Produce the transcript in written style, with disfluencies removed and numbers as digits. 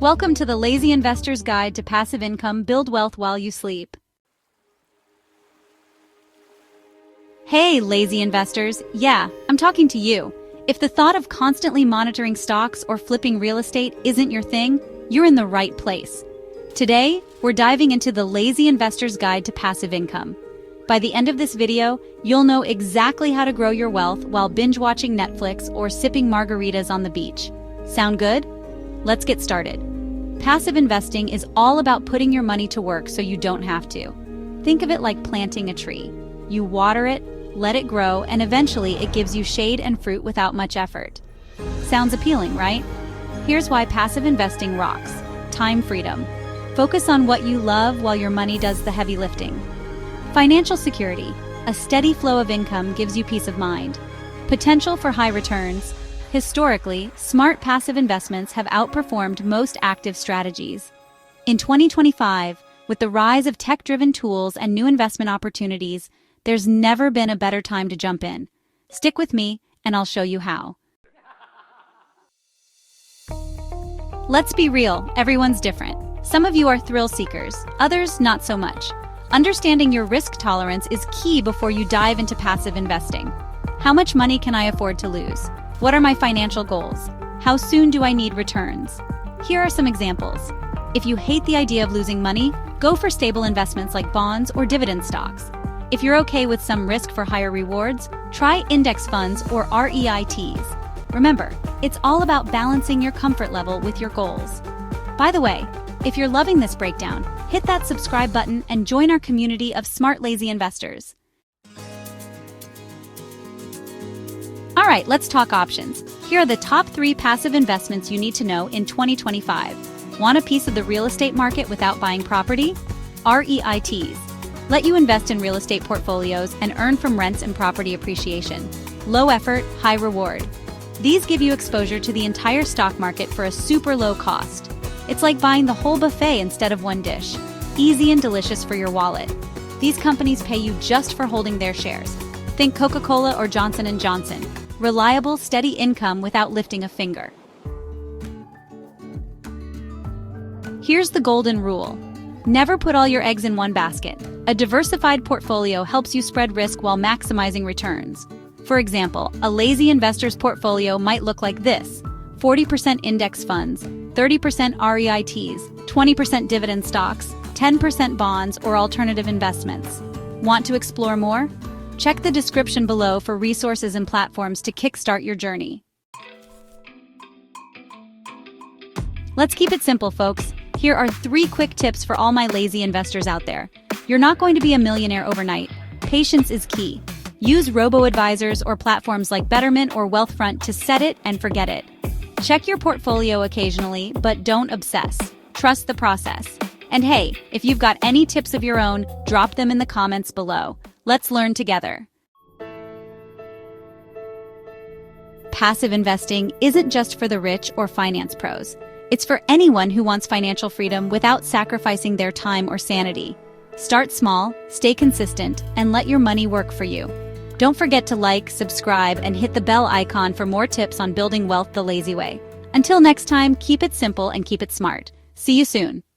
Welcome to the Lazy Investor's Guide to Passive Income. Build wealth while you sleep. Hey, lazy investors. Yeah, I'm talking to you. If the thought of constantly monitoring stocks or flipping real estate isn't your thing, you're in the right place. Today, we're diving into the Lazy Investor's Guide to Passive Income. By the end of this video, you'll know exactly how to grow your wealth while binge-watching Netflix or sipping margaritas on the beach. Sound good? Let's get started. Passive investing is all about putting your money to work so you don't have to. Think of it like planting a tree. You water it, let it grow, and eventually it gives you shade and fruit without much effort. Sounds appealing, right? Here's why passive investing rocks. Time freedom. Focus on what you love while your money does the heavy lifting. Financial security. A steady flow of income gives you peace of mind. Potential for high returns. Historically, smart passive investments have outperformed most active strategies. In 2025, with the rise of tech-driven tools and new investment opportunities, there's never been a better time to jump in. Stick with me, and I'll show you how. Let's be real, everyone's different. Some of you are thrill seekers, others not so much. Understanding your risk tolerance is key before you dive into passive investing. How much money can I afford to lose? What are my financial goals? How soon do I need returns? Here are some examples. If you hate the idea of losing money, go for stable investments like bonds or dividend stocks. If you're okay with some risk for higher rewards, try index funds or REITs. Remember, it's all about balancing your comfort level with your goals. By the way, if you're loving this breakdown, hit that subscribe button and join our community of smart lazy investors. All right, let's talk options. Here are the top 3 passive investments you need to know in 2025. Want a piece of the real estate market without buying property? REITs. Let you invest in real estate portfolios and earn from rents and property appreciation. Low effort, high reward. These give you exposure to the entire stock market for a super low cost. It's like buying the whole buffet instead of one dish. Easy and delicious for your wallet. These companies pay you just for holding their shares. Think Coca-Cola or Johnson & Johnson. Reliable, steady income without lifting a finger. Here's the golden rule. Never put all your eggs in one basket. A diversified portfolio helps you spread risk while maximizing returns. For example, a lazy investor's portfolio might look like this: 40% index funds, 30% REITs, 20% dividend stocks, 10% bonds or alternative investments. Want to explore more? Check the description below for resources and platforms to kickstart your journey. Let's keep it simple, folks. Here are 3 quick tips for all my lazy investors out there. You're not going to be a millionaire overnight. Patience is key. Use Robo-Advisors or platforms like Betterment or Wealthfront to set it and forget it. Check your portfolio occasionally, but don't obsess. Trust the process. And hey, if you've got any tips of your own, drop them in the comments below. Let's learn together. Passive investing isn't just for the rich or finance pros. It's for anyone who wants financial freedom without sacrificing their time or sanity. Start small, stay consistent, and let your money work for you. Don't forget to like, subscribe, and hit the bell icon for more tips on building wealth the lazy way. Until next time, keep it simple and keep it smart. See you soon.